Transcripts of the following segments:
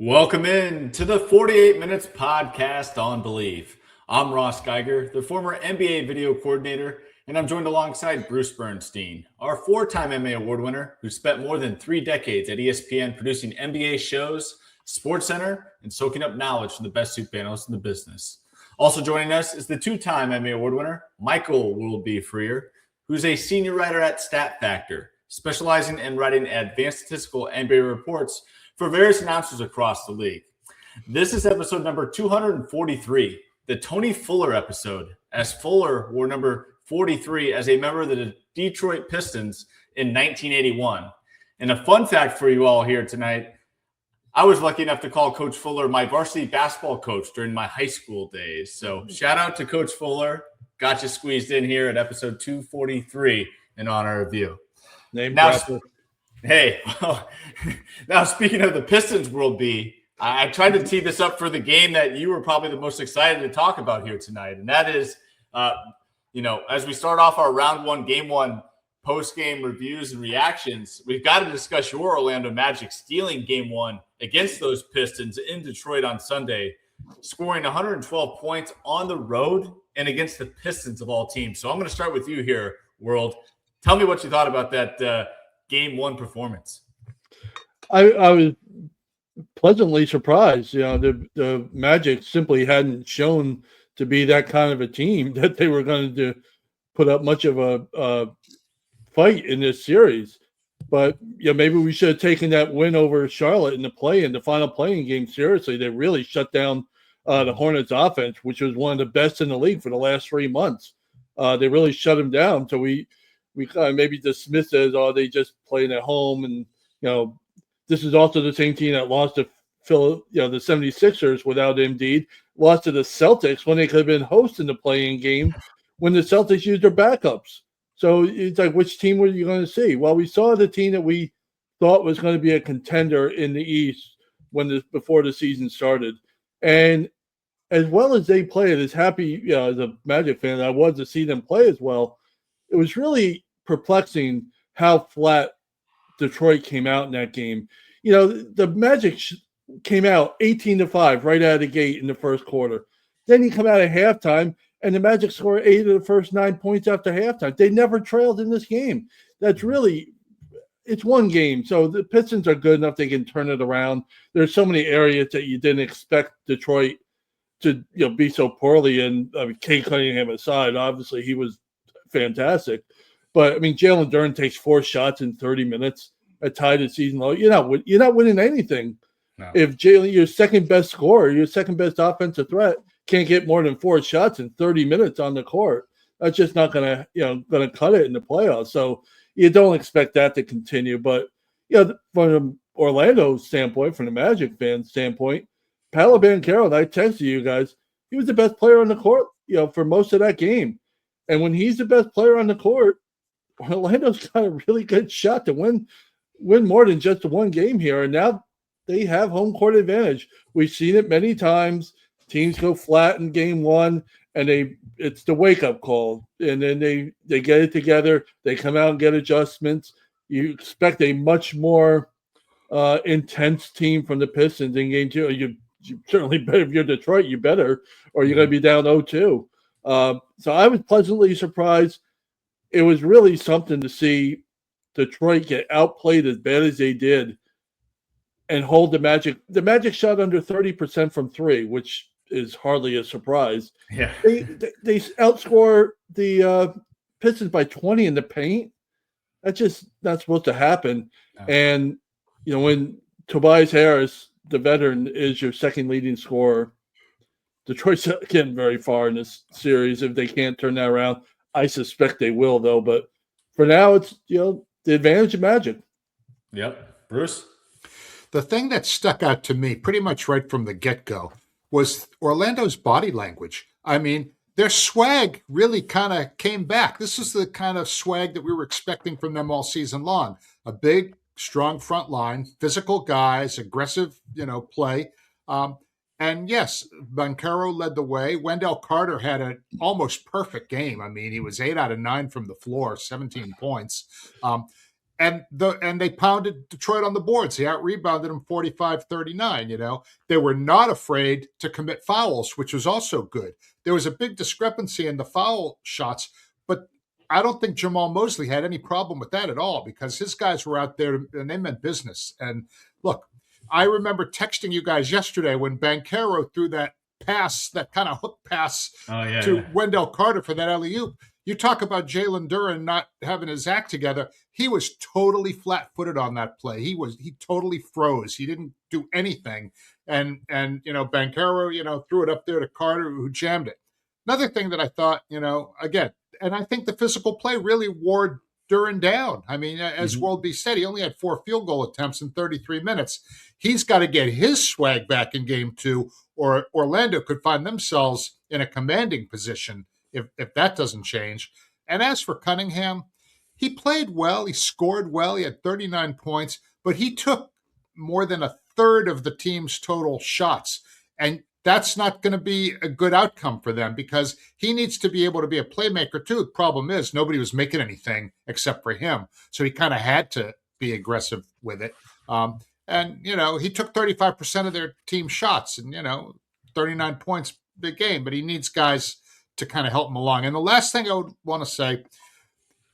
Welcome in to the 48 Minutes Podcast on Believe. I'm Ross Geiger, the former NBA video coordinator, and I'm joined alongside Bruce Bernstein, our four-time Emmy Award winner who spent more than 3 decades at ESPN producing NBA shows, SportsCenter, and soaking up knowledge from the best soup analysts in the business. Also joining us is the 2-time Emmy Award winner, Michael Willoughby Freer, who's a senior writer at Stat Factor, specializing in writing advanced statistical NBA reports for various announcers across the league. This is episode number 243, the Tony Fuller episode, as Fuller wore number 43 as a member of the Detroit Pistons in 1981. And a fun fact for you all here tonight, I was lucky enough to call Coach Fuller my varsity basketball coach during my high school days. So shout out to Coach Fuller. Got you squeezed in here at episode 243 in honor of you. Hey, well, now speaking of the Pistons World B, I tried to tee this up for the game that you were probably the most excited to talk about here tonight. And that is, as we start off our round one, game one, post-game reviews and reactions, we've got to discuss your Orlando Magic stealing game one against those Pistons in Detroit on Sunday, scoring 112 points on the road and against the Pistons of all teams. So I'm going to start with you here, World. Tell me what you thought about that game one performance. I was pleasantly surprised. The Magic simply hadn't shown to be that kind of a team that they were going to put up much of a fight in this series. But maybe we should have taken that win over Charlotte in the final playing game seriously. They really shut down the Hornets offense, which was one of the best in the league for the last 3 months. They really shut them down. So we kind of maybe dismiss it as, they just playing at home. And, this is also the same team that lost to the 76ers without Embiid, lost to the Celtics when they could have been hosting the playing game when the Celtics used their backups. So it's like, which team were you going to see? Well, we saw the team that we thought was going to be a contender in the East before the season started. And as well as they played, as happy as a Magic fan I was to see them play as well, it was really perplexing how flat Detroit came out in that game. The Magic came out 18-5 right out of the gate in the first quarter. Then you come out at halftime, and the Magic scored 8 of the first 9 points after halftime. They never trailed in this game. It's one game. So the Pistons are good enough they can turn it around. There's so many areas that you didn't expect Detroit to be so poorly. And Kate Cunningham aside, obviously he was fantastic. But Jalen Duren takes 4 shots in 30 minutes, a tied the season low. You're not winning anything. No. If Jalen, your second best scorer, your second best offensive threat, can't get more than 4 shots in 30 minutes on the court, that's just not gonna cut it in the playoffs. So you don't expect that to continue. But from Orlando standpoint, from the Magic fan standpoint, Paolo Banchero, and I texted you guys, he was the best player on the court, for most of that game. And when he's the best player on the court, Orlando's got a really good shot to win more than just one game here. And now they have home court advantage. We've seen it many times. Teams go flat in game one, and it's the wake-up call. And then they get it together. They come out and get adjustments. You expect a much more intense team from the Pistons in game two. You certainly better, if you're Detroit, you better, or you're going to be down 0-2. So I was pleasantly surprised. It was really something to see Detroit get outplayed as bad as they did and hold the Magic. The Magic shot under 30% from 3, which is hardly a surprise. Yeah. They outscore the Pistons by 20 in the paint. That's just not supposed to happen. No. And, when Tobias Harris, the veteran, is your second leading scorer, Detroit's not getting very far in this series if they can't turn that around. I suspect they will, though. But for now, it's, the advantage of Magic. Yep. Bruce? The thing that stuck out to me pretty much right from the get-go was Orlando's body language. Their swag really kind of came back. This is the kind of swag that we were expecting from them all season long. A big, strong front line, physical guys, aggressive, play. And yes, Banchero led the way. Wendell Carter had an almost perfect game. He was 8 out of 9 from the floor, 17 points. and they pounded Detroit on the boards. They out-rebounded them 45-39, They were not afraid to commit fouls, which was also good. There was a big discrepancy in the foul shots, but I don't think Jamal Mosley had any problem with that at all because his guys were out there and they meant business. And look, I remember texting you guys yesterday when Banchero threw that pass, that kind of hook pass to Wendell Carter for that alley-oop. You talk about Jalen Duren not having his act together. He was totally flat-footed on that play. He totally froze. He didn't do anything. And Banchero, threw it up there to Carter, who jammed it. Another thing that I thought, again, and I think the physical play really wore Duren down. I mean, as Worldby said, he only had 4 field goal attempts in 33 minutes. He's got to get his swag back in game 2, or Orlando could find themselves in a commanding position if that doesn't change. And as for Cunningham, he played well. He scored well. He had 39 points, but he took more than a third of the team's total shots. And that's not going to be a good outcome for them because he needs to be able to be a playmaker too. The problem is nobody was making anything except for him. So he kind of had to be aggressive with it. He took 35% of their team shots and, 39 points, big game, but he needs guys to kind of help him along. And the last thing I would want to say,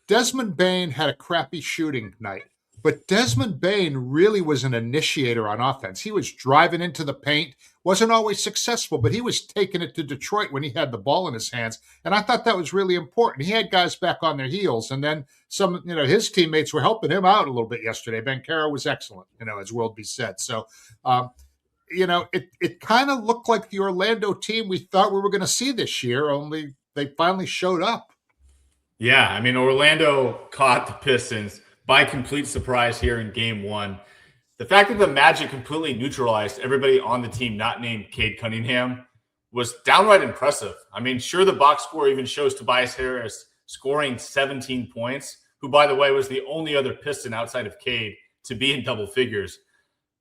Desmond Bane had a crappy shooting night, but Desmond Bane really was an initiator on offense. He was driving into the paint, wasn't always successful, but he was taking it to Detroit when he had the ball in his hands. And I thought that was really important. He had guys back on their heels. And then some, his teammates were helping him out a little bit yesterday. Banchero was excellent, as Worldby said. So, it kind of looked like the Orlando team we thought we were going to see this year, only they finally showed up. Yeah, I mean, Orlando caught the Pistons by complete surprise here in game 1. The fact that the Magic completely neutralized everybody on the team not named Cade Cunningham was downright impressive. I mean, sure, the box score even shows Tobias Harris scoring 17 points, who, by the way, was the only other Piston outside of Cade to be in double figures.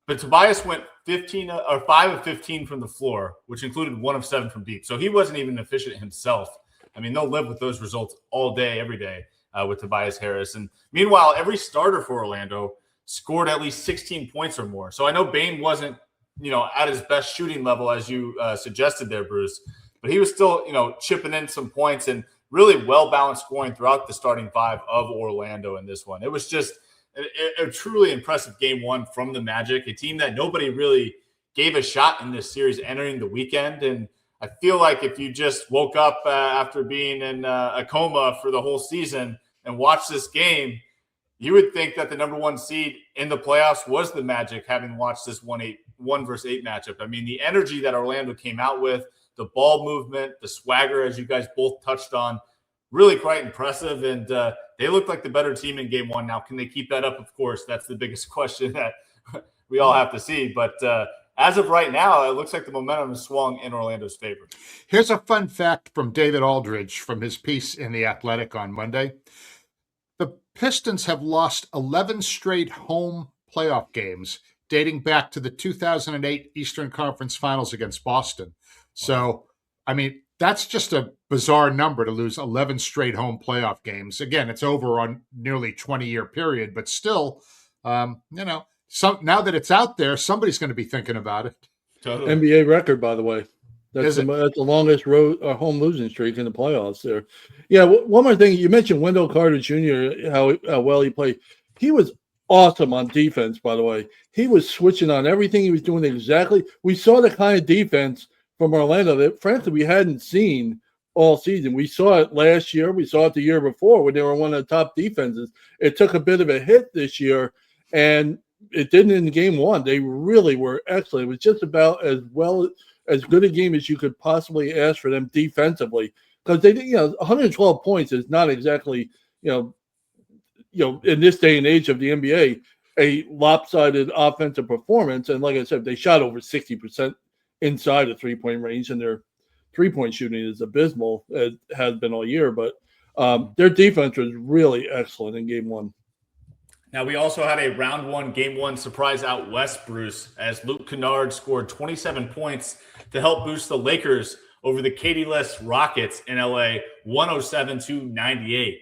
But Tobias went 5 of 15 from the floor, which included 1 of 7 from deep. So he wasn't even efficient himself. I mean, they'll live with those results all day, every day with Tobias Harris. And meanwhile, every starter for Orlando scored at least 16 points or more. So I know Bane wasn't, at his best shooting level, as you suggested there, Bruce, but he was still, chipping in some points and really well-balanced scoring throughout the starting 5 of Orlando in this one. It was just a truly impressive game 1 from the Magic, a team that nobody really gave a shot in this series entering the weekend. And I feel like if you just woke up after being in a coma for the whole season and watched this game, you would think that the number 1 seed in the playoffs was the Magic, having watched this 1 versus 8 matchup. I mean, the energy that Orlando came out with, the ball movement, the swagger, as you guys both touched on, really quite impressive. And they look like the better team in game 1. Now, can they keep that up? Of course, that's the biggest question that we all have to see. But as of right now, it looks like the momentum is swung in Orlando's favor. Here's a fun fact from David Aldridge from his piece in The Athletic on Monday. The Pistons have lost 11 straight home playoff games dating back to the 2008 Eastern Conference Finals against Boston. So, I mean, that's just a bizarre number to lose 11 straight home playoff games. Again, it's over on nearly 20-year period, but still, now that it's out there, somebody's going to be thinking about it. Totally. NBA record, by the way. That's the longest home losing streak in the playoffs there. Yeah, one more thing. You mentioned Wendell Carter Jr., how well he played. He was awesome on defense, by the way. He was switching on everything. He was doing exactly. We saw the kind of defense from Orlando that, frankly, we hadn't seen all season. We saw it last year. We saw it the year before when they were one of the top defenses. It took a bit of a hit this year, and it didn't in game 1. They really were excellent. It was just about as good a game as you could possibly ask for them defensively, because they, 112 points is not exactly, in this day and age of the NBA, a lopsided offensive performance. And like I said, they shot over 60% inside the 3-point range, and their 3-point shooting is abysmal, as has been all year. But their defense was really excellent in game 1. Now, we also had a round 1, game 1 surprise out west, Bruce, as Luke Kennard scored 27 points to help boost the Lakers over the KD-less Rockets in LA, 107-98.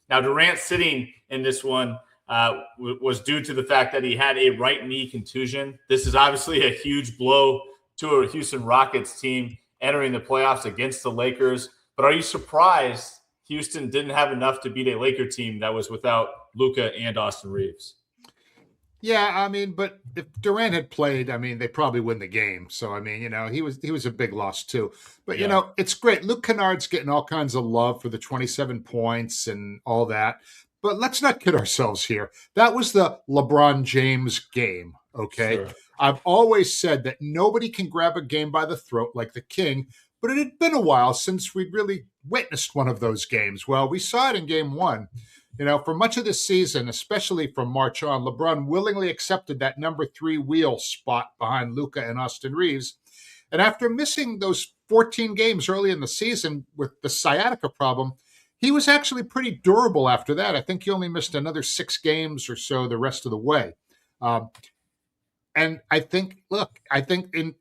Now, Durant sitting in this one was due to the fact that he had a right knee contusion. This is obviously a huge blow to a Houston Rockets team entering the playoffs against the Lakers. But are you surprised Houston didn't have enough to beat a Laker team that was without Luka and Austin Reeves? Yeah, I mean, but if Durant had played, I mean, they probably win the game. So, I mean, he was a big loss too. But, it's great. Luke Kennard's getting all kinds of love for the 27 points and all that. But let's not kid ourselves here. That was the LeBron James game, okay? Sure. I've always said that nobody can grab a game by the throat like the King, but it had been a while since we'd really witnessed one of those games. Well, we saw it in game one. For much of this season, especially from March on, LeBron willingly accepted that number 3 wheel spot behind Luka and Austin Reeves. And after missing those 14 games early in the season with the sciatica problem, he was actually pretty durable after that. I think he only missed another 6 games or so the rest of the way. And I think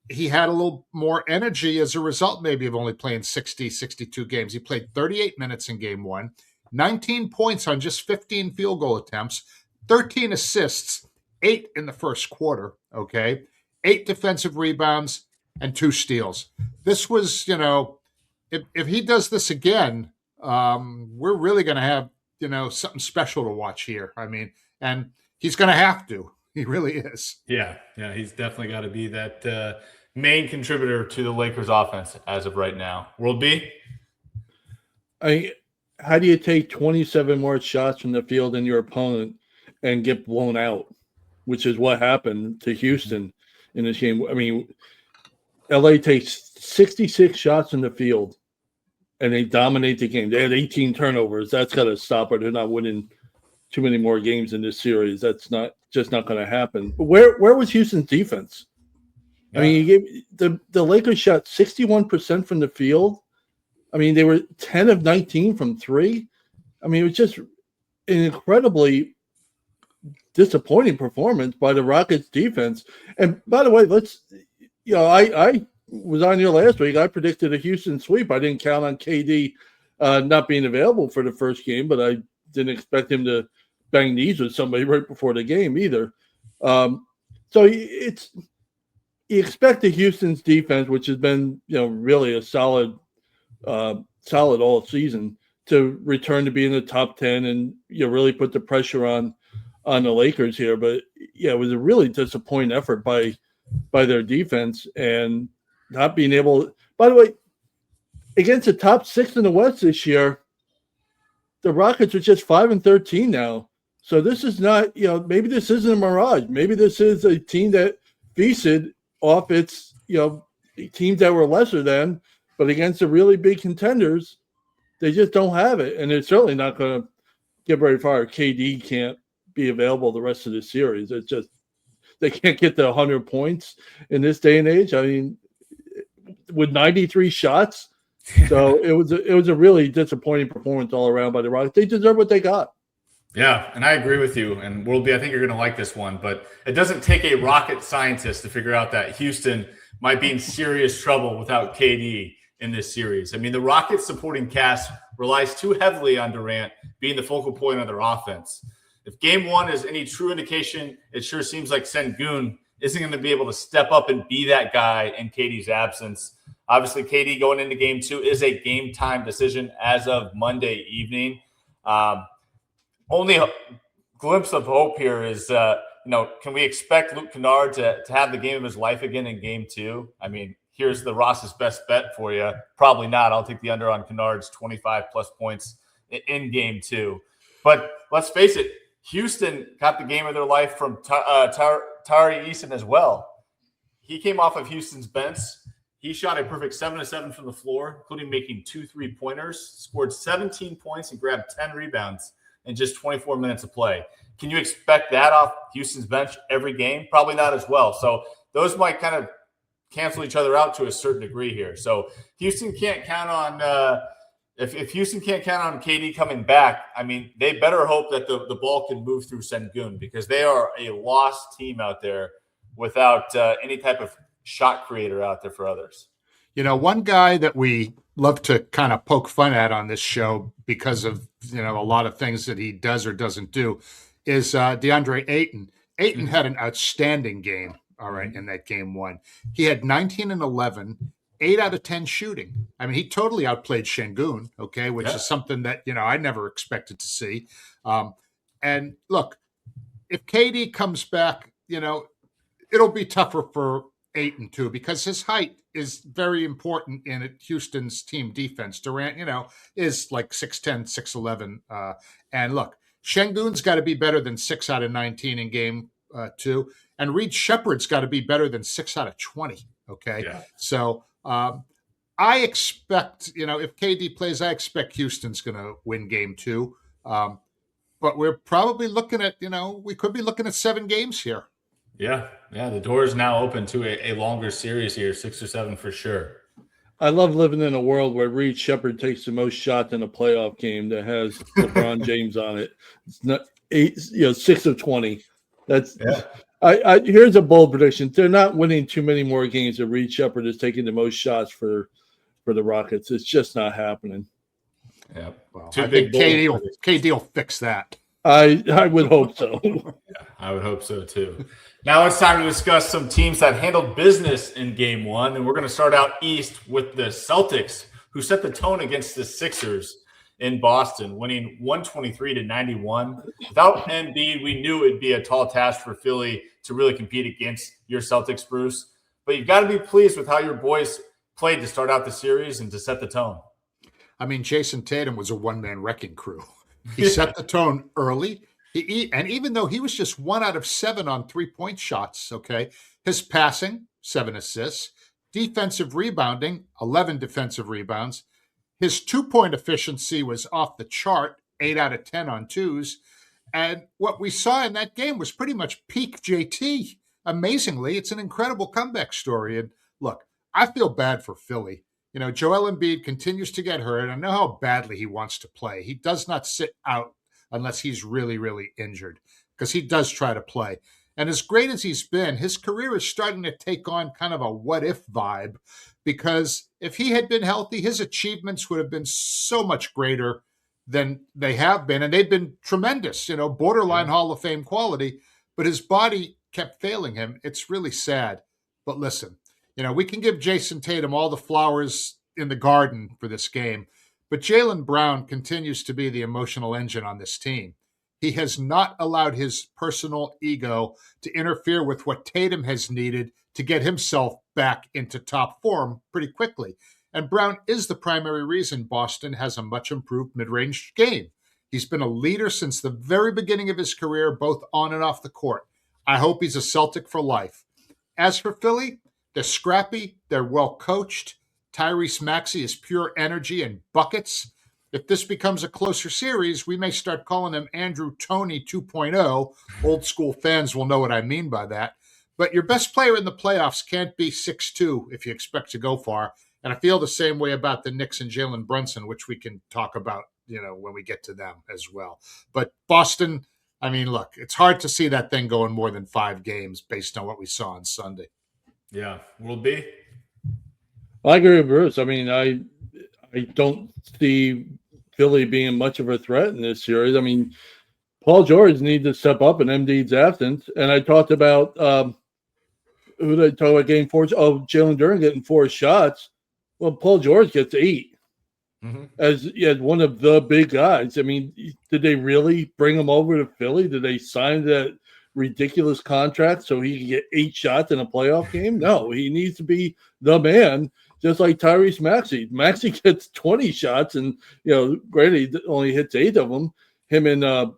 he had a little more energy as a result, maybe, of only playing 60, 62 games. He played 38 minutes in game one. 19 points on just 15 field goal attempts, 13 assists, 8 in the first quarter, okay? 8 defensive rebounds and 2 steals. This was, if he does this again, we're really going to have, something special to watch here. I mean, and he's going to have to. He really is. Yeah, he's definitely got to be that main contributor to the Lakers offense as of right now. World B? How do you take 27 more shots from the field than your opponent and get blown out, which is what happened to Houston in this game? I mean, LA takes 66 shots from the field, and they dominate the game. They had 18 turnovers. That's got to stop, or they're not winning too many more games in this series. That's not going to happen. But where was Houston's defense? Yeah. I mean, you gave, the Lakers shot 61% from the field. I mean, they were 10 of 19 from 3. I mean, it was just an incredibly disappointing performance by the Rockets defense. And by the way, I was on here last week. I predicted a Houston sweep. I didn't count on KD not being available for the first game, but I didn't expect him to bang knees with somebody right before the game either. So you expect the Houston's defense, which has been, really a solid all season, to return to be in the top 10 and really put the pressure on the Lakers here. But it was a really disappointing effort by their defense, and not being able. By the way, against the top 6 in the West this year, the Rockets are just 5-13 now. So this is not, maybe this isn't a mirage. Maybe this is a team that feasted off its, teams that were lesser than. But against the really big contenders, they just don't have it. And they're certainly not going to get very far. KD can't be available the rest of the series. It's just they can't get to 100 points in this day and age. I mean, with 93 shots. So it was a really disappointing performance all around by the Rockets. They deserve what they got. Yeah, and I agree with you. And World B, I think you're going to like this one. But it doesn't take a rocket scientist to figure out that Houston might be in serious trouble without KD in this series. I mean, the Rockets supporting cast relies too heavily on Durant being the focal point of their offense. If game one is any true indication, it sure seems like Sengun isn't going to be able to step up and be that guy in KD's absence. Obviously, KD going into game 2 is a game time decision as of Monday evening. Only a glimpse of hope here is, can we expect Luke Kennard to have the game of his life again in game 2? I mean, here's the Ross's best bet for you. Probably not. I'll take the under on Kennard's 25-plus points in game 2. But let's face it, Houston got the game of their life from Tari Eason as well. He came off of Houston's bench. He shot a perfect 7-7 from the floor, including making 2 3-pointers, scored 17 points, and grabbed 10 rebounds in just 24 minutes of play. Can you expect that off Houston's bench every game? Probably not as well. So those might kind of cancel each other out to a certain degree here. So Houston can't count on if Houston can't count on KD coming back, I mean, they better hope that the ball can move through Sengun, because they are a lost team out there without any type of shot creator out there for others. One guy that we love to kind of poke fun at on this show because of, a lot of things that he does or doesn't do is DeAndre Ayton. Ayton had an outstanding game, all right, in that game one. He had 19 and 11, 8 out of 10 shooting. I mean, he totally outplayed Şengün, okay, which is something that, I never expected to see. And look, if KD comes back, it'll be tougher for Ayton too, because his height is very important in Houston's team defense. Durant, is like 6'10", 6'11". And look, Şengün's got to be better than 6 out of 19 in game 2. And Reed Shepherd's got to be better than 6 out of 20. Okay. Yeah. So I expect, if KD plays, I expect Houston's going to win game 2. But we're probably looking at, we could be looking at 7 games here. Yeah. The door is now open to a longer series here, 6 or 7 for sure. I love living in a world where Reed Shepherd takes the most shots in a playoff game that has LeBron James on it. It's not 6 of 20. That's here's a bold prediction. They're not winning too many more games if Reed Shepherd is taking the most shots for the Rockets. It's just not happening. Yeah. Well, I think KD will fix that. I would hope so. I would hope so too. Now it's time to discuss some teams that handled business in game 1. And we're going to start out east with the Celtics, who set the tone against the Sixers in Boston, winning 123-91. Without Embiid, we knew it'd be a tall task for Philly to really compete against your Celtics, Bruce. But you've got to be pleased with how your boys played to start out the series and to set the tone. I mean, Jason Tatum was a one-man wrecking crew. He set the tone early. And even though he was just 1 out of 7 on 3-point shots, okay, his passing, 7 assists, defensive rebounding, 11 defensive rebounds. His 2-point efficiency was off the chart, 8 out of 10 on 2s. And what we saw in that game was pretty much peak JT. Amazingly, it's an incredible comeback story. And look, I feel bad for Philly. Joel Embiid continues to get hurt. I know how badly he wants to play. He does not sit out unless he's really, really injured, because he does try to play. And as great as he's been, his career is starting to take on kind of a what-if vibe, because if he had been healthy, his achievements would have been so much greater than they have been. And they've been tremendous, borderline Hall of Fame quality, but his body kept failing him. It's really sad. But listen, we can give Jason Tatum all the flowers in the garden for this game, but Jaylen Brown continues to be the emotional engine on this team. He has not allowed his personal ego to interfere with what Tatum has needed to get himself back into top form pretty quickly. And Brown is the primary reason Boston has a much improved mid-range game. He's been a leader since the very beginning of his career, both on and off the court. I hope he's a Celtic for life. As for Philly, they're scrappy, they're well coached. Tyrese Maxey is pure energy and buckets. If this becomes a closer series, we may start calling him Andrew Toney 2.0. Old school fans will know what I mean by that. But your best player in the playoffs can't be 6'2" if you expect to go far. And I feel the same way about the Knicks and Jalen Brunson, which we can talk about, when we get to them as well. But Boston, I mean, look, it's hard to see that thing going more than 5 games based on what we saw on Sunday. Yeah, will be. I agree with Bruce. I mean, I don't see Philly being much of a threat in this series. I mean, Paul George needs to step up in Embiid's absence. And I talked about who did I talk about game 4? Oh, Jalen Duren getting 4 shots. Well, Paul George gets 8 as one of the big guys. I mean, did they really bring him over to Philly? Did they sign that ridiculous contract so he can get 8 shots in a playoff game? No, he needs to be the man, just like Tyrese Maxey. Maxey gets 20 shots, and granted, he only hits 8 of them. Him and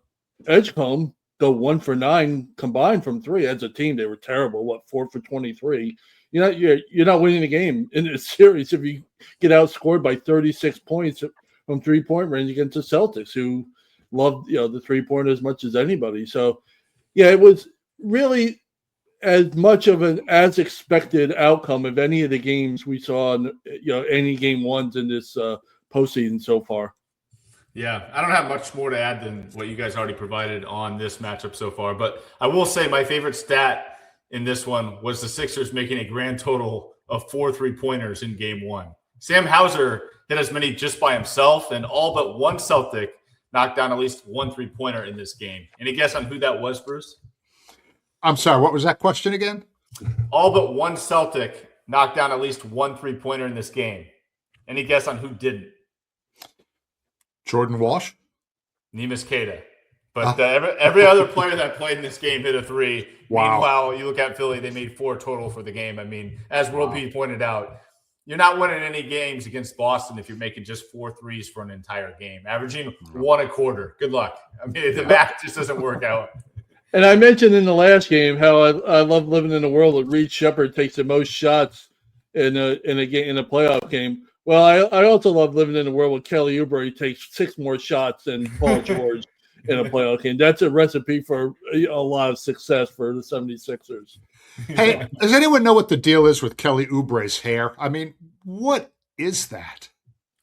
Edgecombe go 1 for 9 combined from 3. As a team, they were terrible. 4 for 23. You're not winning the game in this series if you get outscored by 36 points from 3-point range against the Celtics, who love the 3-point as much as anybody. So, yeah, it was really as much of an as expected outcome of any of the games we saw in any game ones in this postseason so far. Yeah, I don't have much more to add than what you guys already provided on this matchup so far, but I will say my favorite stat in this one was the Sixers making a grand total of 4 3-pointers in game 1. Sam Hauser hit as many just by himself, and all but one Celtic knocked down at least one three-pointer in this game. Any guess on who that was, Bruce? I'm sorry, what was that question again? All but one Celtic knocked down at least one three-pointer in this game. Any guess on who didn't? Jordan Walsh? Neemias Queta. But every other player that played in this game hit a three. Wow. Meanwhile, you look at Philly, they made 4 total for the game. I mean, as World P pointed out, you're not winning any games against Boston if you're making just 4 threes for an entire game, averaging 1 a quarter. Good luck. I mean, the math just doesn't work out. And I mentioned in the last game how I love living in a world where Reed Shepherd takes the most shots in a playoff game. Well, I also love living in a world where Kelly Oubre takes 6 more shots than Paul George in a playoff game. That's a recipe for a lot of success for the 76ers. Hey, does anyone know what the deal is with Kelly Oubre's hair? I mean, what is that?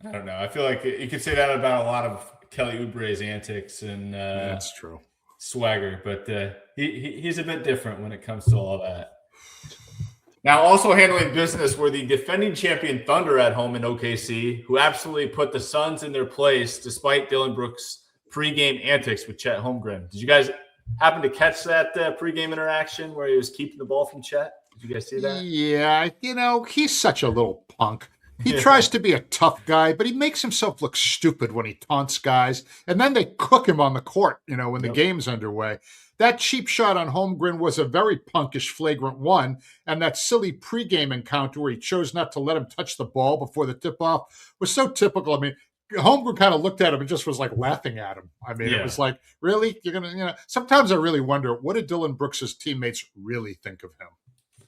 I don't know. I feel like you could say that about a lot of Kelly Oubre's antics and That's true. Swagger, but he's a bit different when it comes to all that. Now, also handling business were the defending champion Thunder at home in OKC, who absolutely put the Suns in their place despite Dillon Brooks' pregame antics with Chet Holmgren. Did you guys happen to catch that pregame interaction where he was keeping the ball from Chet? Did you guys see that? Yeah, he's such a little punk. He tries to be a tough guy, but he makes himself look stupid when he taunts guys, and then they cook him on the court, when the game's underway. That cheap shot on Holmgren was a very punkish flagrant one, and that silly pregame encounter where he chose not to let him touch the ball before the tip-off was so typical. I mean, Holmgren kind of looked at him and just was like laughing at him. I mean, It was like, really? You're going to, sometimes I really wonder, what did Dillon Brooks' teammates really think of him?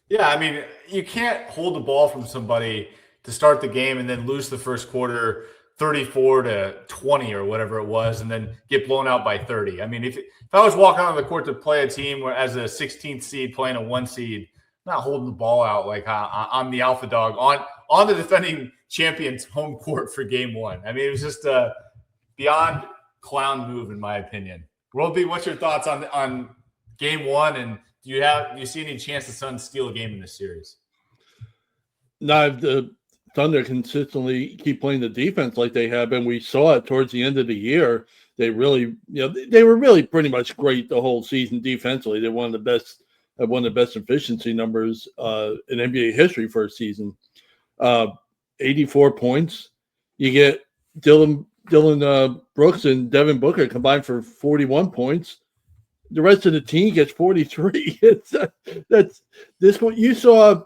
Yeah, I mean, you can't hold the ball from somebody to start the game and then lose the first quarter 34-20 or whatever it was, and then get blown out by 30. I mean, if I was walking on the court to play a team where as a 16th seed playing a 1 seed, I'm not holding the ball out like I'm the alpha dog on the defending champion's home court for game 1. I mean, it was just a beyond clown move in my opinion. World B, what's your thoughts on game 1, and do you see any chance the Suns steal a game in this series? No, the Thunder consistently keep playing the defense like they have been. We saw it towards the end of the year. They really, they were really pretty much great the whole season defensively. They're one of the best efficiency numbers in NBA history for a season. 84 points. You get Dillon Brooks and Devin Booker combined for 41 points. The rest of the team gets 43. That's this one. You saw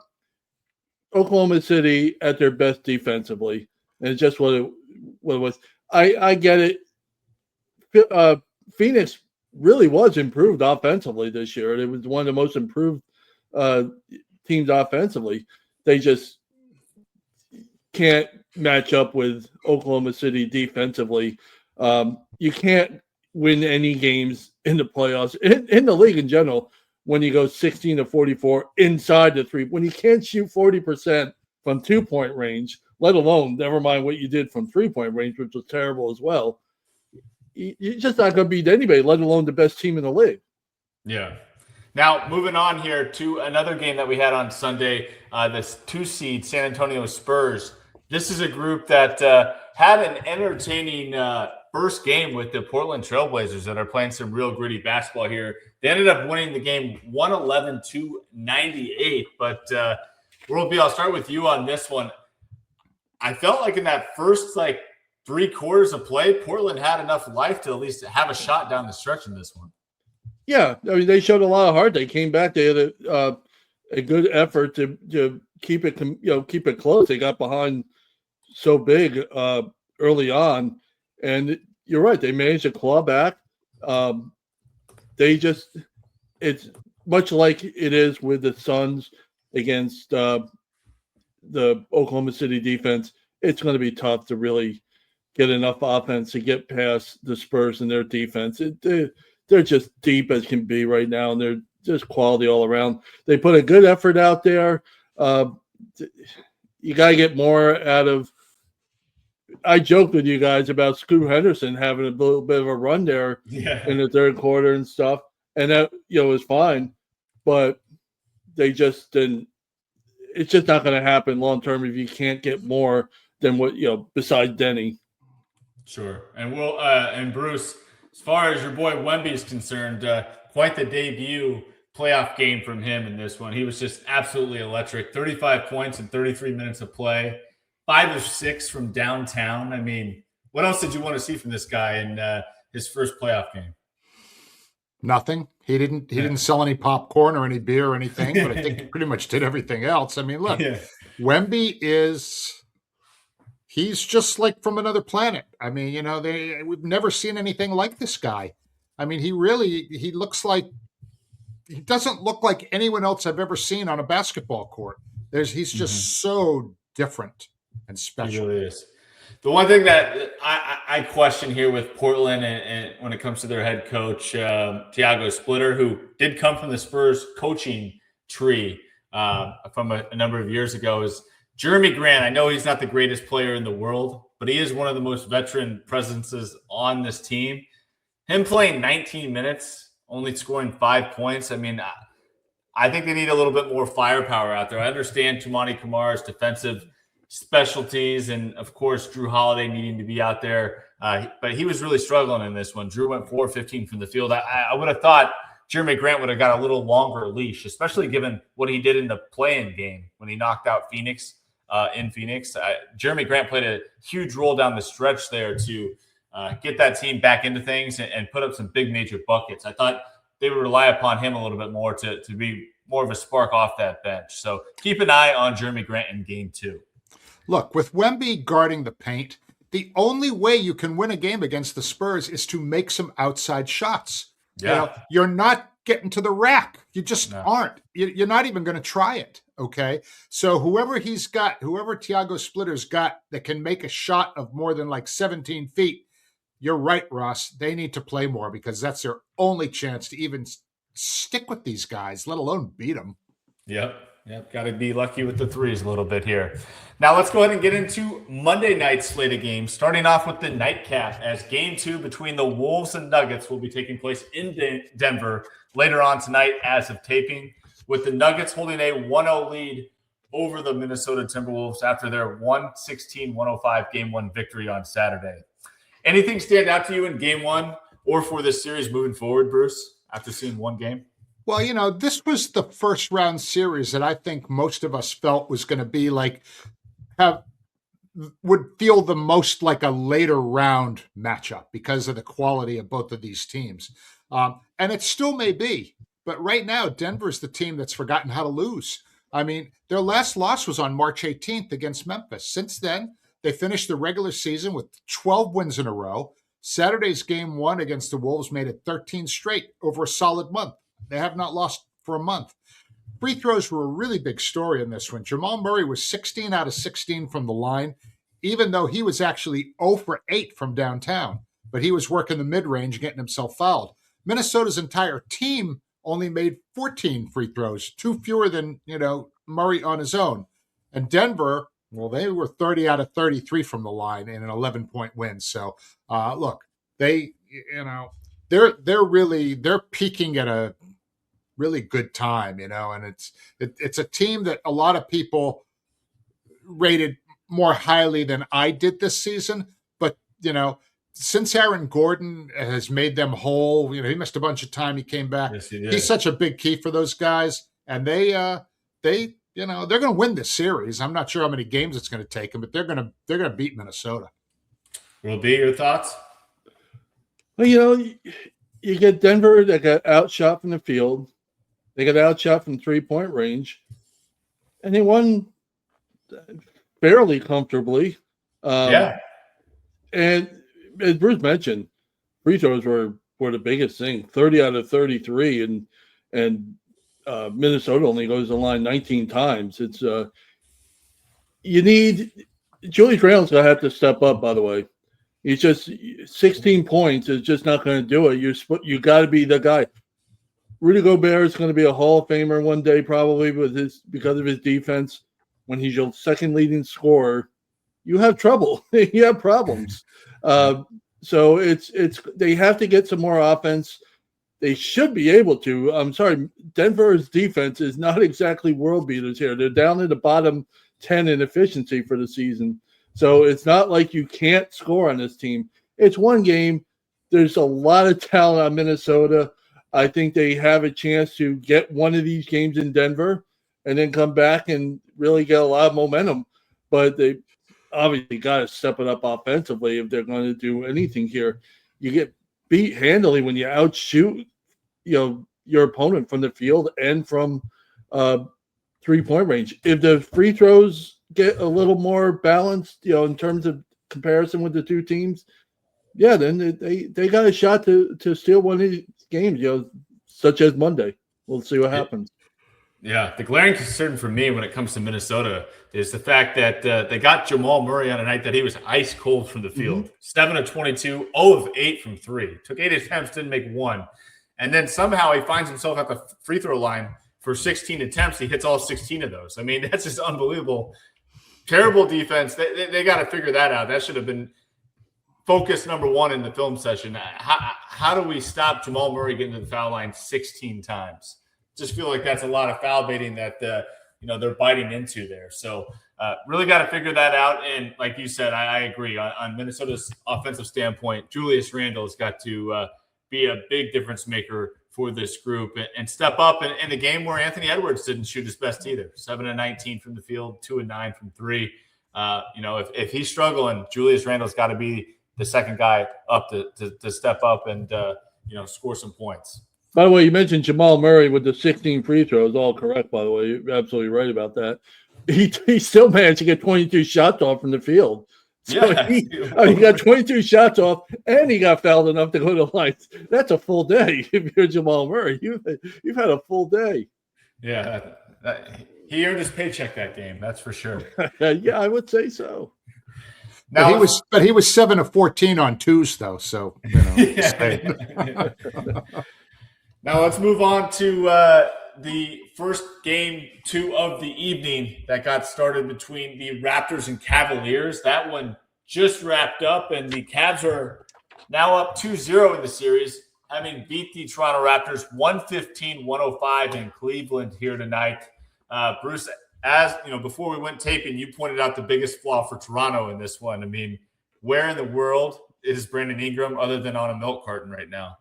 Oklahoma City at their best defensively, and it's just what it was. I get it. Phoenix really was improved offensively this year. It was one of the most improved teams offensively. They just can't match up with Oklahoma City defensively. You can't win any games in the playoffs, in the league in general, when you go 16-44 inside the three. When you can't shoot 40% from 2-point range, let alone, never mind what you did from 3-point range, which was terrible as well, you're just not going to beat anybody, let alone the best team in the league. Yeah. Now, moving on here to another game that we had on Sunday, this 2-seed San Antonio Spurs. This is a group that had an entertaining first game with the Portland Trailblazers that are playing some real gritty basketball here. They ended up winning the game 111-98. But World B, I'll start with you on this one. I felt like in that first 3 quarters of play, Portland had enough life to at least have a shot down the stretch in this one. Yeah, I mean, they showed a lot of heart. They came back. They had a good effort to keep it close. They got behind so big early on, and you're right. They managed to claw back. It's much like it is with the Suns against the Oklahoma City defense. It's going to be tough to really get enough offense to get past the Spurs and their defense. They're just deep as can be right now, and they're just quality all around. They put a good effort out there. You got to get more out of – I joked with you guys about Scoot Henderson having a little bit of a run there in the third quarter and stuff, and that was fine, but they just didn't – it's just not going to happen long term if you can't get more than what, besides Denny. Sure. And Bruce, as far as your boy Wemby is concerned, quite the debut playoff game from him in this one. He was just absolutely electric. 35 points in 33 minutes of play, 5 of 6 from downtown. I mean, what else did you want to see from this guy in his first playoff game? Nothing. He didn't sell any popcorn or any beer or anything, but I think he pretty much did everything else. I mean, look, Wemby he's just like from another planet. I mean, we've never seen anything like this guy. I mean, he doesn't look like anyone else I've ever seen on a basketball court. He's just so different and special. He really is. The one thing that I question here with Portland and when it comes to their head coach, Thiago Splitter, who did come from the Spurs coaching tree from a number of years ago, is Jeremy Grant. I know he's not the greatest player in the world, but he is one of the most veteran presences on this team. Him playing 19 minutes, only scoring 5 points. I mean, I think they need a little bit more firepower out there. I understand Toumani Kamar's defensive specialties and, of course, Drew Holiday needing to be out there. But he was really struggling in this one. Drew went 4-15 from the field. I would have thought Jeremy Grant would have got a little longer leash, especially given what he did in the play-in game when he knocked out Phoenix in Phoenix. Jeremy Grant played a huge role down the stretch there to get that team back into things and put up some big major buckets. I thought they would rely upon him a little bit more to be more of a spark off that bench. So keep an eye on Jeremy Grant in game 2. Look, with Wemby guarding the paint, the only way you can win a game against the Spurs is to make some outside shots. Yeah. You're not getting to the rack. You just aren't. You're not even going to try it, okay? So whoever Thiago Splitter's got that can make a shot of more than like 17 feet, you're right, Ross. They need to play more because that's their only chance to even stick with these guys, let alone beat them. Yep. Got to be lucky with the threes a little bit here. Now let's go ahead and get into Monday night's slate of games, starting off with the nightcap as game 2 between the Wolves and Nuggets will be taking place in Denver later on tonight as of taping, with the Nuggets holding a 1-0 lead over the Minnesota Timberwolves after their 116-105 game 1 victory on Saturday. Anything stand out to you in game 1 or for this series moving forward, Bruce, after seeing one game? Well, this was the first round series that I think most of us felt was going to be would feel the most like a later round matchup because of the quality of both of these teams. And it still may be, but right now, Denver's the team that's forgotten how to lose. I mean, their last loss was on March 18th against Memphis. Since then, they finished the regular season with 12 wins in a row. Saturday's game 1 against the Wolves made it 13 straight over a solid month. They have not lost for a month. Free throws were a really big story in this one. Jamal Murray was 16 out of 16 from the line, even though he was actually 0 for 8 from downtown. But he was working the mid-range, getting himself fouled. Minnesota's entire team only made 14 free throws, 2 fewer than, Murray on his own. And Denver, well, they were 30 out of 33 from the line in an 11-point win. So, look, they're peaking at a really good time, and it's a team that a lot of people rated more highly than I did this season. But, since Aaron Gordon has made them whole, he missed a bunch of time. He came back. Yes, he did. He's such a big key for those guys. And they're going to win this series. I'm not sure how many games it's going to take them, but they're going to beat Minnesota. Will be your thoughts? Well, you get Denver that got outshot from the field. They got outshot from 3-point range, and they won fairly comfortably. And as Bruce mentioned, free throws were the biggest thing. 30 out of 33, and Minnesota only goes to the line 19 times. It's you need Julius Randle's going to have to step up. By the way, he's just 16 points is just not going to do it. You got to be the guy. Rudy Gobert is going to be a Hall of Famer one day, probably because of his defense. When he's your second leading scorer, you have trouble. You have problems. So it's they have to get some more offense. They should be able to. I'm sorry, Denver's defense is not exactly world beaters here. They're down in the bottom 10 in efficiency for the season. So it's not like you can't score on this team. it's one game. There's a lot of talent on Minnesota. I think they have a chance to get one of these games in Denver and then come back and really get a lot of momentum. But they obviously got to step it up offensively if they're going to do anything here. You get beat handily when you outshoot, your opponent from the field and from 3-point range. If the free throws get a little more balanced, in terms of comparison with the two teams, then they got a shot to steal one of these games, such as Monday. We'll see what happens. Yeah, the glaring concern for me when it comes to Minnesota is the fact that they got Jamal Murray on a night that he was ice cold from the field. 7 of 22, 0 of 8 from 3. Took 8 attempts, didn't make one. And then somehow he finds himself at the free throw line for 16 attempts. He hits all 16 of those. I mean, that's just unbelievable. Terrible defense. They got to figure that out. That should have been focus number one in the film session. How do we stop Jamal Murray getting to the foul line 16 times? Just feel like that's a lot of foul baiting that they're biting into there. So really got to figure that out. And like you said, I agree on Minnesota's offensive standpoint. Julius Randle has got to be a big difference maker for this group and step up in a game where Anthony Edwards didn't shoot his best either. 7 of 19 from the field, 2 of 9 from 3. If he's struggling, Julius Randle's got to be the second guy up to step up and score some points. By the way, you mentioned Jamal Murray with the 16 free throws. All correct, by the way. You're absolutely right about that. He still managed to get 22 shots off from the field. So he got 22 shots off, and he got fouled enough to go to the line. That's a full day if you're Jamal Murray. You've had a full day. Yeah, he earned his paycheck that game. That's for sure. Yeah, I would say so. Now he was 7 of 14 on twos though. So Now let's move on to the first game 2 of the evening that got started between the Raptors and Cavaliers. That one just wrapped up, and the Cavs are now up 2-0 in the series, having beat the Toronto Raptors 115-105 in Cleveland here tonight. Bruce, as before we went taping, you pointed out the biggest flaw for Toronto in this one. I mean, where in the world is Brandon Ingram other than on a milk carton right now?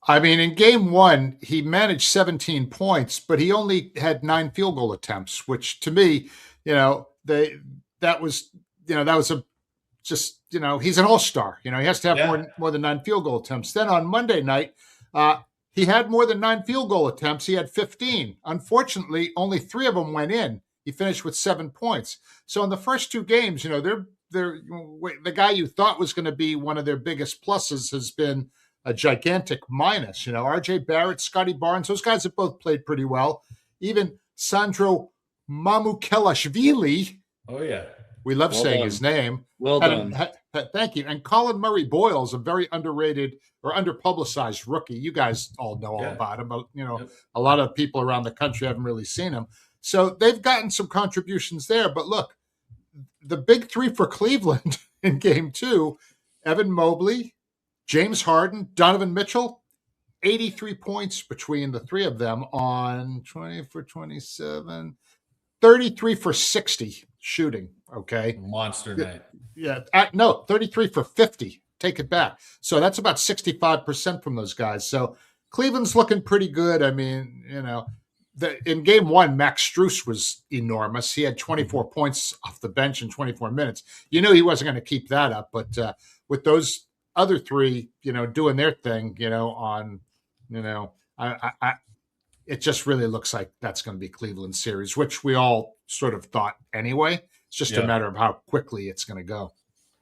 I mean, in game 1, he managed 17 points, but he only had 9 field goal attempts, which to me, that was he's an all-star. He has to have more than 9 field goal attempts. Then on Monday night, he had more than 9 field goal attempts. He had 15. Unfortunately, only 3 of them went in. He finished with 7 points. So in the first 2 games, they're the guy you thought was going to be one of their biggest pluses has been a gigantic minus. RJ Barrett, Scotty Barnes, those guys have both played pretty well. Even Sandro Mamukelashvili. Oh, yeah. We love saying his name. Well done. Thank you. And Colin Murray Boyle's a very underrated or underpublicized rookie. You guys all know all about him, but a lot of people around the country haven't really seen him. So they've gotten some contributions there. But look, the big 3 for Cleveland in game 2, Evan Mobley, James Harden, Donovan Mitchell, 83 points between the 3 of them on 20 for 27, 33 for 60 shooting. Okay. Monster night. Yeah. 33 for 50. Take it back. So that's about 65% from those guys. So Cleveland's looking pretty good. I mean, in game 1, Max Strus was enormous. He had 24 points off the bench in 24 minutes. You knew he wasn't going to keep that up, but with those other 3, doing their thing, it just really looks like that's going to be Cleveland's series, which we all sort of thought anyway. It's just a matter of how quickly it's going to go.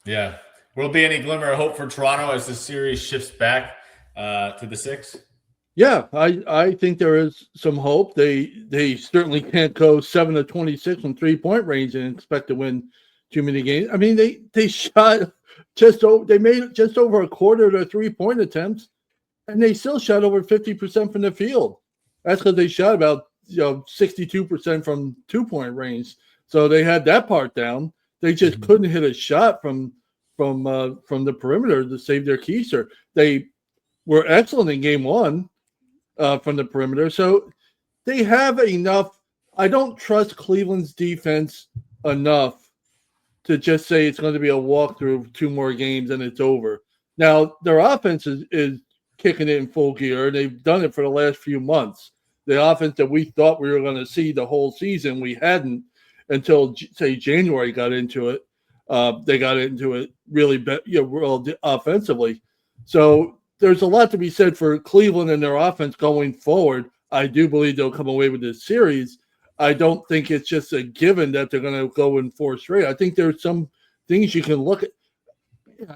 Yeah. Will there be any glimmer of hope for Toronto as the series shifts back to the 6? Yeah, I think there is some hope. They certainly can't go 7 of 26 from 3-point range and expect to win too many games. I mean, they shot they made just over a quarter of their 3-point attempts, and they still shot over 50% from the field. That's because they shot about 62% from 2-point range. So they had that part down. They just couldn't hit a shot from the perimeter to save their keister. They were excellent in game 1 from the perimeter. So they have enough. I don't trust Cleveland's defense enough to just say it's going to be a walkthrough of 2 more games and it's over. Now, their offense is kicking it in full gear. They've done it for the last few months. The offense that we thought we were going to see the whole season, we hadn't until, say, January got into it. They got into it really well offensively. So there's a lot to be said for Cleveland and their offense going forward. I do believe they'll come away with this series. I don't think it's just a given that they're going to go in 4 straight. I think there's some things you can look at.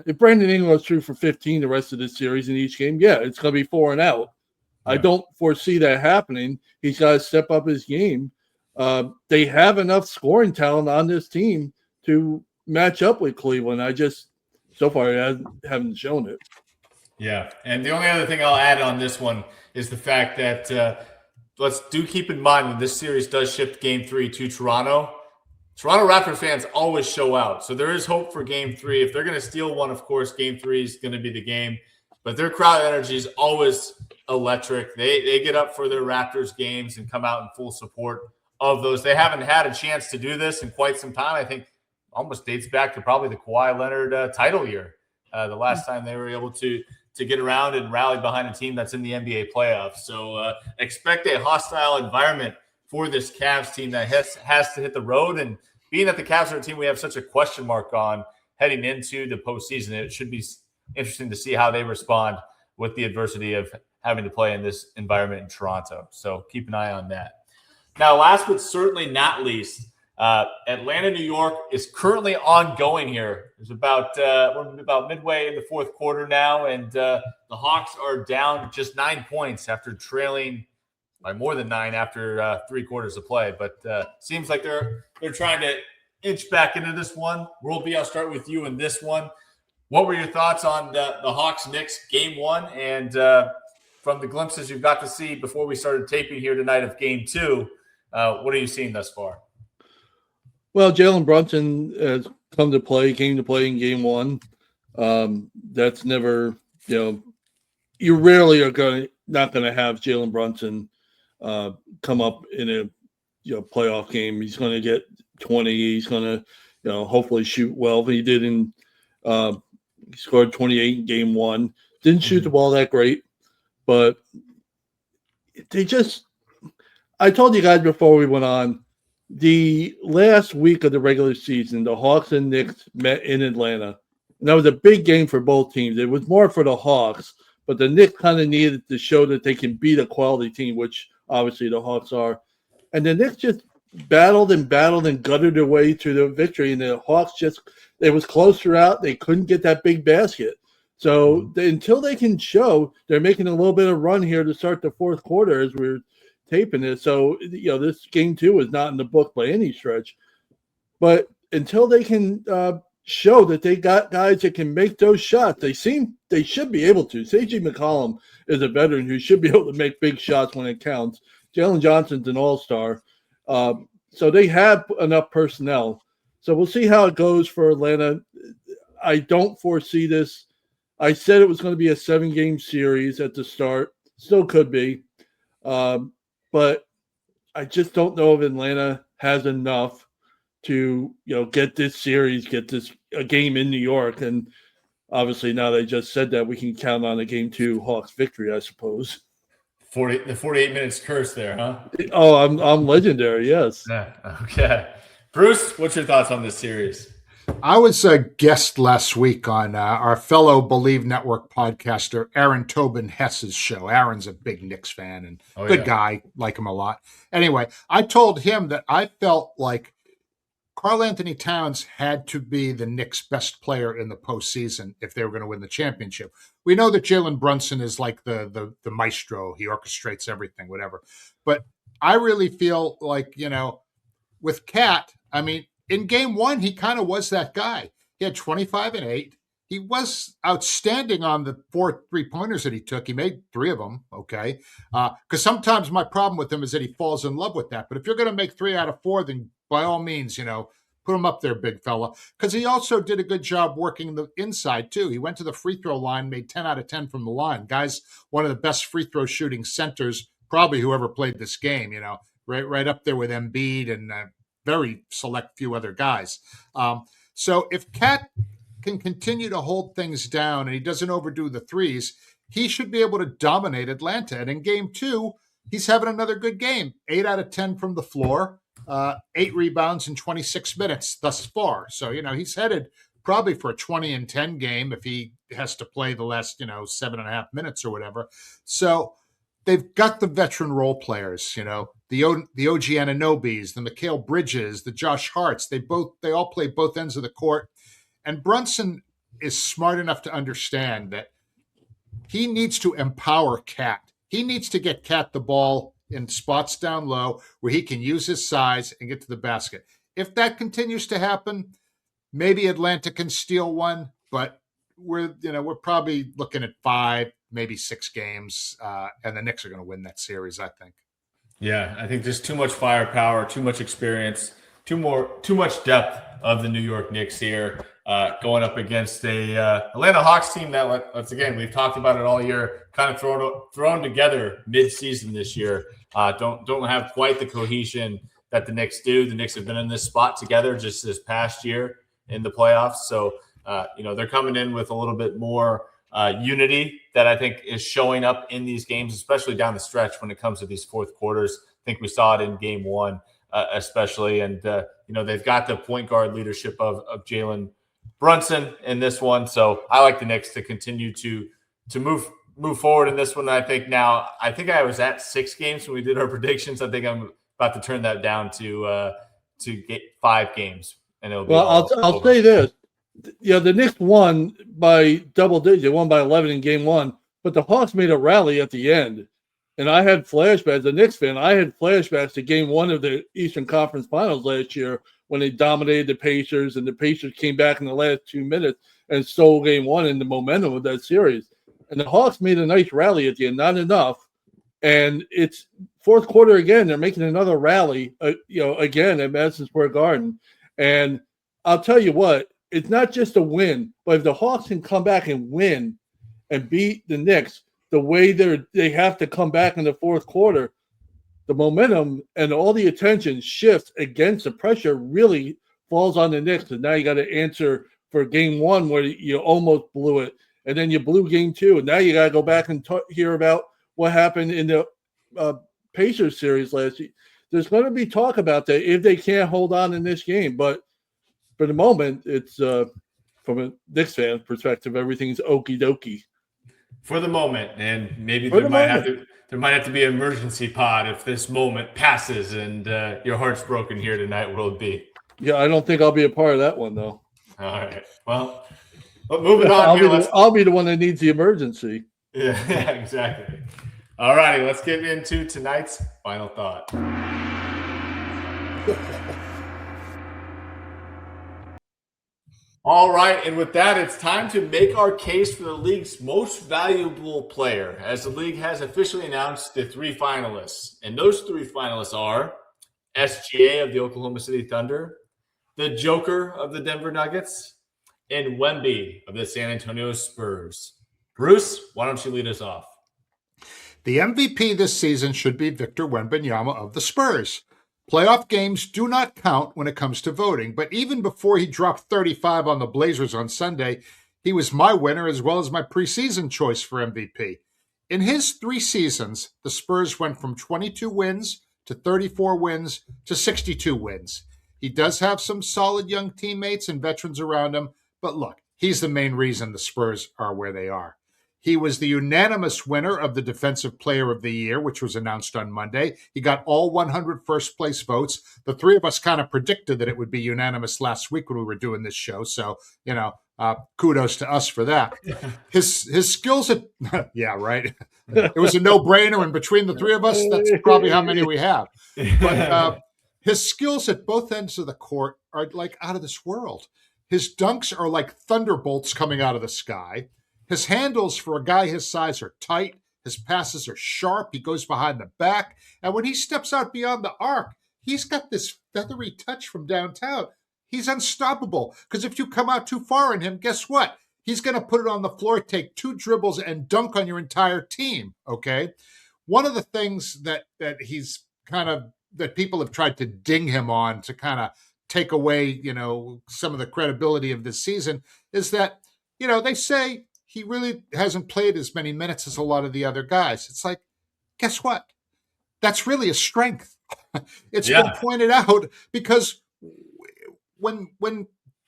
If Brandon Ingram's through for 15 the rest of this series in each game, it's going to be 4 and out. Yeah. I don't foresee that happening. He's got to step up his game. They have enough scoring talent on this team to match up with Cleveland. So far, haven't shown it. Yeah, and the only other thing I'll add on this one is the fact that let's keep in mind when this series does shift Game 3 to Toronto Raptors fans always show out. So there is hope for Game 3. If they're going to steal one, of course, Game 3 is going to be the game. But their crowd energy is always electric. They get up for their Raptors games and come out in full support of those. They haven't had a chance to do this in quite some time. I think almost dates back to probably the Kawhi Leonard title year, the last time they were able to get around and rally behind a team that's in the NBA playoffs. So expect a hostile environment for this Cavs team that has to hit the road. And being that the Cavs are a team we have such a question mark on heading into the postseason, it should be interesting to see how they respond with the adversity of having to play in this environment in Toronto. So keep an eye on that. Now, last but certainly not least, Atlanta, New York is currently ongoing here. There's we're about midway in the 4th quarter now, and the Hawks are down just 9 points after trailing by more than 9 after 3 quarters of play. But seems like they're trying to inch back into this one. World B, I'll start with you in this one. What were your thoughts on the Hawks-Knicks Game 1? And from the glimpses you've got to see before we started taping here tonight of Game 2, what are you seeing thus far? Well, Jalen Brunson has came to play in Game 1. That's never, you rarely are not going to have Jalen Brunson come up in a playoff game. He's going to get 20. He's going to hopefully shoot well. He did he scored 28 in Game 1. Didn't shoot the ball that great, but I told you guys before we went on, the last week of the regular season, the Hawks and Knicks met in Atlanta. And that was a big game for both teams. It was more for the Hawks, but the Knicks kind of needed to show that they can beat a quality team, which obviously the Hawks are. And the Knicks just battled and gutted their way to the victory. And the Hawks it was close throughout. They couldn't get that big basket. So until they can show, they're making a little bit of run here to start the 4th quarter as we're taping it. So, this Game 2 is not in the book by any stretch. But until they can show that they got guys that can make those shots, they should be able to. C.J. McCollum is a veteran who should be able to make big shots when it counts. Jalen Johnson's an all-star. So they have enough personnel. So we'll see how it goes for Atlanta. I don't foresee this. I said it was going to be a 7-game series at the start. Still could be. But I just don't know if Atlanta has enough to, get this series, a game in New York. And obviously now they just said that we can count on a Game 2 Hawks victory, I suppose. The 48 minutes curse there, huh? Oh, I'm legendary, yes. Yeah, okay. Bruce, what's your thoughts on this series? I was a guest last week on our fellow Believe Network podcaster, Aaron Tobin Hess's show. Aaron's a big Knicks fan and good guy, like him a lot. Anyway, I told him that I felt like Karl Anthony Towns had to be the Knicks' best player in the postseason if they were going to win the championship. We know that Jalen Brunson is like the maestro. He orchestrates everything, whatever. But I really feel like, with Cat, in Game 1, he kind of was that guy. He had 25 and 8. He was outstanding on the 4 3-pointers that he took. He made 3 of them, okay? Because sometimes my problem with him is that he falls in love with that. But if you're going to make 3 out of 4, then by all means, put him up there, big fella. Because he also did a good job working the inside, too. He went to the free throw line, made 10 out of 10 from the line. Guy's one of the best free throw shooting centers, probably whoever played this game, right up there with Embiid and very select few other guys. So if Cat can continue to hold things down and he doesn't overdo the threes, he should be able to dominate Atlanta. And in game 2, he's having another good game. 8 out of 10 from the floor, 8 rebounds in 26 minutes thus far. So, he's headed probably for a 20-10 game if he has to play the last, 7.5 minutes or whatever. So they've got the veteran role players, the OG Anunobys, the Mikal Bridges, the Josh Harts. They all play both ends of the court. And Brunson is smart enough to understand that he needs to empower Cat. He needs to get Cat the ball in spots down low where he can use his size and get to the basket. If that continues to happen, maybe Atlanta can steal one, but we're probably looking at 5, maybe 6 games, and the Knicks are going to win that series, I think. Yeah, I think just too much firepower, too much experience, too much depth of the New York Knicks here, going up against a Atlanta Hawks team that, once again, we've talked about it all year, kind of thrown together mid-season this year. Don't have quite the cohesion that the Knicks do. The Knicks have been in this spot together just this past year in the playoffs. So, they're coming in with a little bit more unity that I think is showing up in these games, especially down the stretch when it comes to these fourth quarters. I think we saw it in game 1, especially. And, they've got the point guard leadership of Jalen Brunson in this one. So I like the Knicks to continue to move forward in this one. I think I was at 6 games when we did our predictions. I think I'm about to turn that down to get 5 games. And it'll be I'll say this. The Knicks won by double digits. They won by 11 in game 1, but the Hawks made a rally at the end. And I had flashbacks, a Knicks fan, I had flashbacks to game 1 of the Eastern Conference Finals last year when they dominated the Pacers, and the Pacers came back in the last 2 minutes and stole game 1 in the momentum of that series. And the Hawks made a nice rally at the end, not enough. And it's fourth quarter again, they're making another rally, again at Madison Square Garden. And I'll tell you what, it's not just a win, but if the Hawks can come back and win and beat the Knicks the way they have to come back in the fourth quarter, the momentum and all the attention shifts against the pressure really falls on the Knicks. And now you got to answer for game 1 where you almost blew it, and then you blew game 2, and now you got to go back and hear about what happened in the Pacers series last year. There's going to be talk about that if they can't hold on in this game, but for the moment, it's from a Knicks fan perspective, everything's okie dokie. For the moment, and maybe there might have to be an emergency pod if this moment passes and your heart's broken here tonight. Will it be? Yeah, I don't think I'll be a part of that one though. All right. Well, moving on. I'll be the one that needs the emergency. Yeah, exactly. All righty, let's get into tonight's final thought. All right, and with that, it's time to make our case for the league's most valuable player, as the league has officially announced the 3 finalists. And those 3 finalists are SGA of the Oklahoma City Thunder, the Joker of the Denver Nuggets, and Wemby of the San Antonio Spurs. Bruce, why don't you lead us off? The MVP this season should be Victor Wembanyama of the Spurs. Playoff games do not count when it comes to voting, but even before he dropped 35 on the Blazers on Sunday, he was my winner as well as my preseason choice for MVP. In his 3 seasons, the Spurs went from 22 wins to 34 wins to 62 wins. He does have some solid young teammates and veterans around him, but look, he's the main reason the Spurs are where they are. He was the unanimous winner of the Defensive Player of the Year, which was announced on Monday. He got all 100 first-place votes. The 3 of us kind of predicted that it would be unanimous last week when we were doing this show. So, kudos to us for that. His skills at – yeah, right. It was a no-brainer, and between the 3 of us, that's probably how many we have. But his skills at both ends of the court are like out of this world. His dunks are like thunderbolts coming out of the sky. His handles for a guy his size are tight. His passes are sharp. He goes behind the back. And when he steps out beyond the arc, he's got this feathery touch from downtown. He's unstoppable because if you come out too far in him, guess what? He's going to put it on the floor, take 2 dribbles, and dunk on your entire team, okay? One of the things that he's kind of – that people have tried to ding him on to kind of take away, some of the credibility of this season, is that, they say he really hasn't played as many minutes as a lot of the other guys. It's like, guess what? That's really a strength. It's been pointed out, because when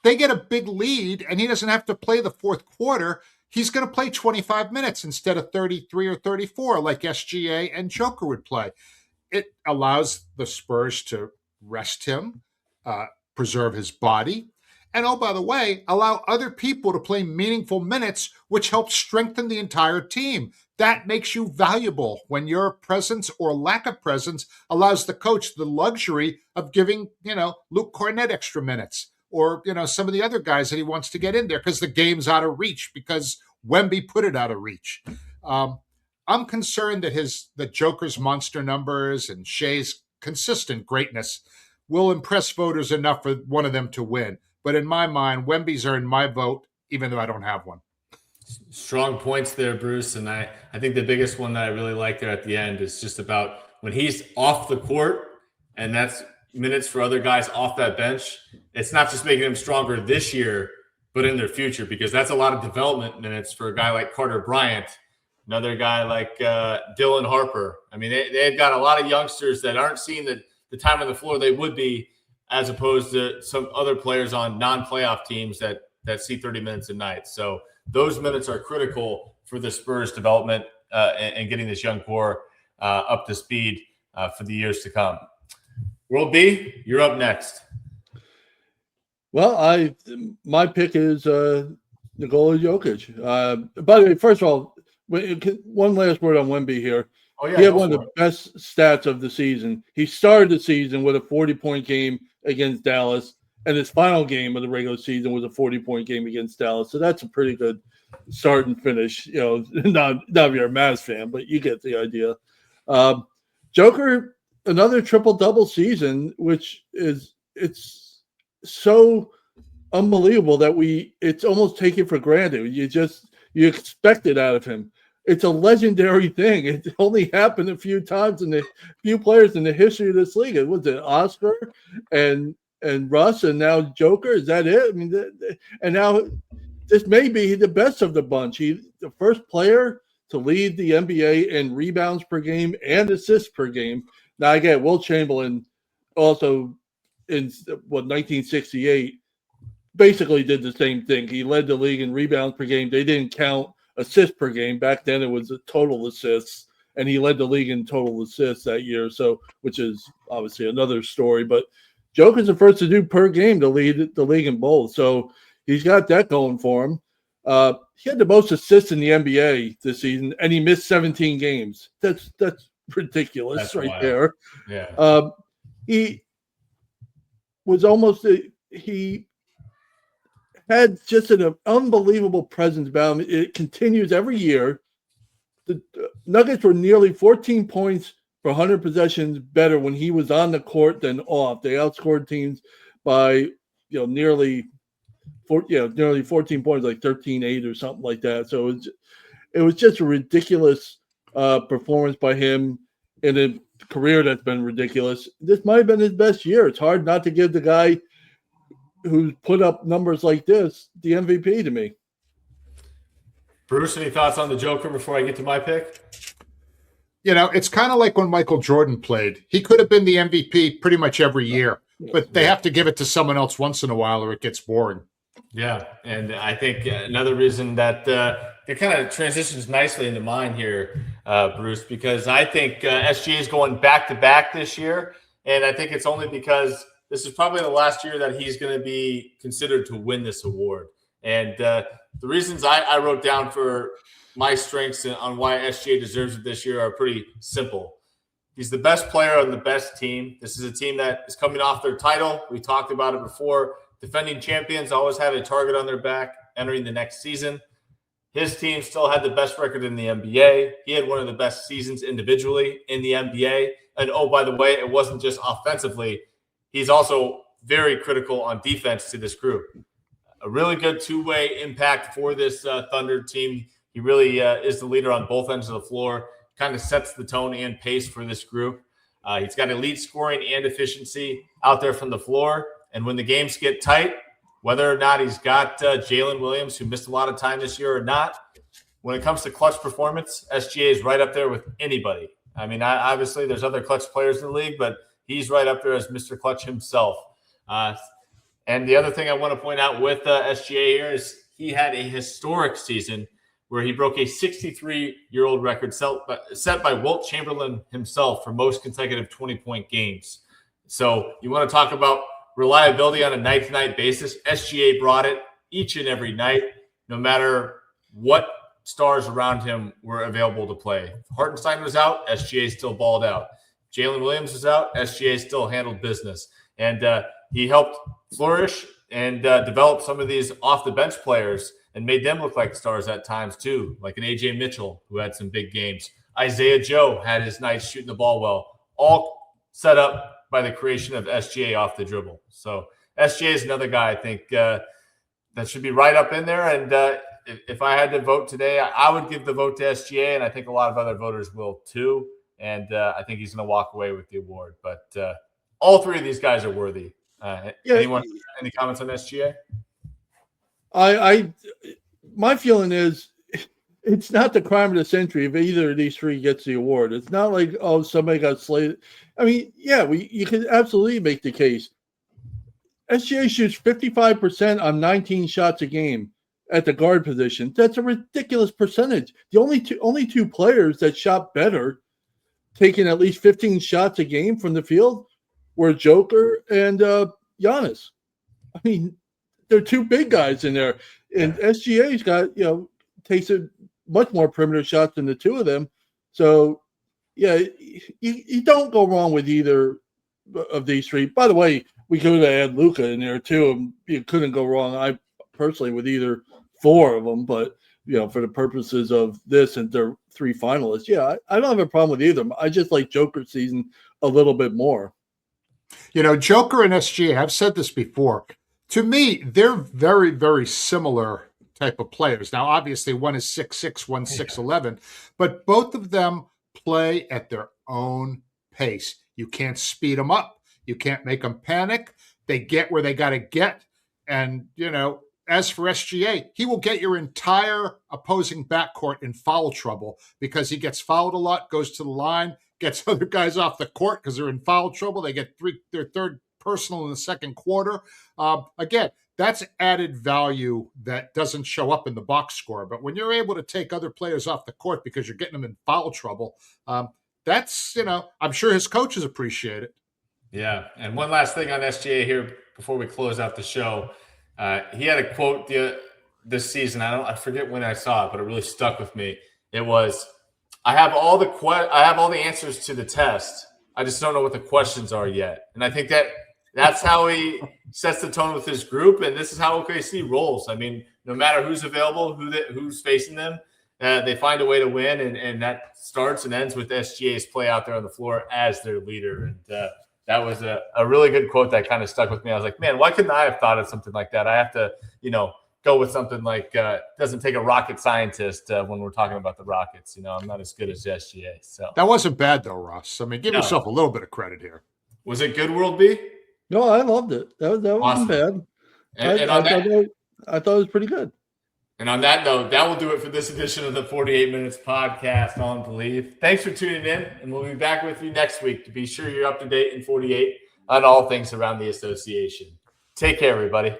they get a big lead and he doesn't have to play the fourth quarter, he's going to play 25 minutes instead of 33 or 34 like SGA and Joker would play. It allows the Spurs to rest him, preserve his body, and, oh, by the way, allow other people to play meaningful minutes, which helps strengthen the entire team. That makes you valuable when your presence or lack of presence allows the coach the luxury of giving, Luke Kennard extra minutes, or, some of the other guys that he wants to get in there because the game's out of reach, because Wemby put it out of reach. I'm concerned that Joker's monster numbers and Shea's consistent greatness will impress voters enough for one of them to win. But in my mind, Wemby's earned my vote, even though I don't have one. Strong points there, Bruce. And I think the biggest one that I really like there at the end is just about when he's off the court, and that's minutes for other guys off that bench. It's not just making them stronger this year, but in their future, because that's a lot of development minutes for a guy like Carter Bryant, another guy like Dylan Harper. I mean, they've got a lot of youngsters that aren't seeing the time on the floor they would be, as opposed to some other players on non-playoff teams that see 30 minutes a night. So those minutes are critical for the Spurs development and getting this young core up to speed for the years to come. World B, you're up next. Well, my pick is Nikola Jokic. By the way, first of all, one last word on Wemby here. Oh, yeah, he had one of the best stats of the season. He started the season with a 40-point game against Dallas, and his final game of the regular season was a 40-point game against Dallas. So that's a pretty good start and finish. Not if you're a Mavs fan, but you get the idea. Joker, another triple-double season, which it's so unbelievable that it's almost taken for granted. You expect it out of him. It's a legendary thing. It only happened a few times in the few players in the history of this league. It was Oscar and Russ, and now Joker. Is that it? I mean, and now this may be the best of the bunch. He's the first player to lead the NBA in rebounds per game and assists per game. Now, again, Will Chamberlain also in 1968 basically did the same thing. He led the league in rebounds per game. They didn't count assists per game. Back then it was a total assists, and he led the league in total assists that year, so which is obviously another story. But Joker's the first to do per game to lead the league in both, so he's got that going for him. He had the most assists in the NBA this season, and he missed 17 games. That's ridiculous. That's right wild. There. Yeah. He was almost he had just an unbelievable presence about him. It continues every year. The Nuggets were nearly 14 points per 100 possessions better when he was on the court than off. They outscored teams by nearly 14 points, like 13-8 or something like that. So it was just a ridiculous performance by him in a career that's been ridiculous. This might have been his best year. It's hard not to give the guy who's put up numbers like this the MVP to me. Bruce, any thoughts on the Joker before I get to my pick? It's kind of like when Michael Jordan played. He could have been the MVP pretty much every year, but they have to give it to someone else once in a while or it gets boring. Yeah, and I think another reason that it kind of transitions nicely into mine here, Bruce, because I think SGA is going back-to-back this year, and I think it's only because this is probably the last year that he's going to be considered to win this award. And the reasons I wrote down for my strengths on why SGA deserves it this year are pretty simple. He's the best player on the best team. This is a team that is coming off their title. We talked about it before. Defending champions always have a target on their back entering the next season. His team still had the best record in the NBA. He had one of the best seasons individually in the NBA. And, oh, by the way, it wasn't just offensively. He's also very critical on defense to this group. A really good two-way impact for this Thunder team. He really is the leader on both ends of the floor, kind of sets the tone and pace for this group. He's got elite scoring and efficiency out there from the floor. And when the games get tight, whether or not he's got Jalen Williams, who missed a lot of time this year or not, when it comes to clutch performance, SGA is right up there with anybody. I mean, obviously there's other clutch players in the league, but he's right up there as Mr. Clutch himself. And the other thing I want to point out with SGA here is he had a historic season where he broke a 63-year-old record set by Wilt Chamberlain himself for most consecutive 20-point games. So you want to talk about reliability on a night-to-night basis. SGA brought it each and every night, no matter what stars around him were available to play. Hartenstein was out, SGA still balled out. Jalen Williams was out, SGA still handled business. And he helped flourish and develop some of these off-the-bench players and made them look like stars at times too, like an A.J. Mitchell, who had some big games. Isaiah Joe had his nights shooting the ball well, all set up by the creation of SGA off the dribble. So SGA is another guy I think that should be right up in there. And if I had to vote today, I would give the vote to SGA, and I think a lot of other voters will too. And I think he's going to walk away with the award. But all three of these guys are worthy. Anyone? Any comments on SGA? My feeling is it's not the crime of the century if either of these three gets the award. It's not like, oh, somebody got slated. I mean, yeah, you can absolutely make the case. SGA shoots 55% on 19 shots a game at the guard position. That's a ridiculous percentage. The only two players that shot better, taking at least 15 shots a game from the field, were Joker and Giannis. I mean, there are two big guys in there, and SGA's got takes a much more perimeter shots than the two of them. So, yeah, you don't go wrong with either of these three. By the way, we could have had Luka in there too, and you couldn't go wrong. I personally with either four of them, but for the purposes of this and their three finalists, I don't have a problem with either of them. I just like Joker's season a little bit more. Joker and SGA, I've said this before. To me, they're very, very similar type of players. Now, obviously, one is 6'6", one's 6'11", but both of them play at their own pace. You can't speed them up. You can't make them panic. They get where they got to get. And, as for SGA, he will get your entire opposing backcourt in foul trouble because he gets fouled a lot, goes to the line, gets other guys off the court because they're in foul trouble. They get their third personal in the second quarter. Again, that's added value that doesn't show up in the box score. But when you're able to take other players off the court because you're getting them in foul trouble, that's, I'm sure his coaches appreciate it. Yeah. And one last thing on SGA here before we close out the show. He had a quote this season. I forget when I saw it, but it really stuck with me. It was, I have all the answers to the test. I just don't know what the questions are yet. And I think that's how he sets the tone with his group, and this is how OKC rolls. I mean, no matter who's available, who's facing them, they find a way to win, and that starts and ends with SGA's play out there on the floor as their leader. And that was a really good quote that kind of stuck with me. I was like, man, why couldn't I have thought of something like that? I have to, go with something like doesn't take a rocket scientist when we're talking about the Rockets. I'm not as good as SGA. So that wasn't bad though, Ross. I mean, give yourself a little bit of credit here. Was it good, World B? No, I loved it. That wasn't bad. I thought it was pretty good. And on that note, that will do it for this edition of the 48 Minutes Podcast on Believe. Thanks for tuning in, and we'll be back with you next week to be sure you're up to date in 48 on all things around the association. Take care, everybody.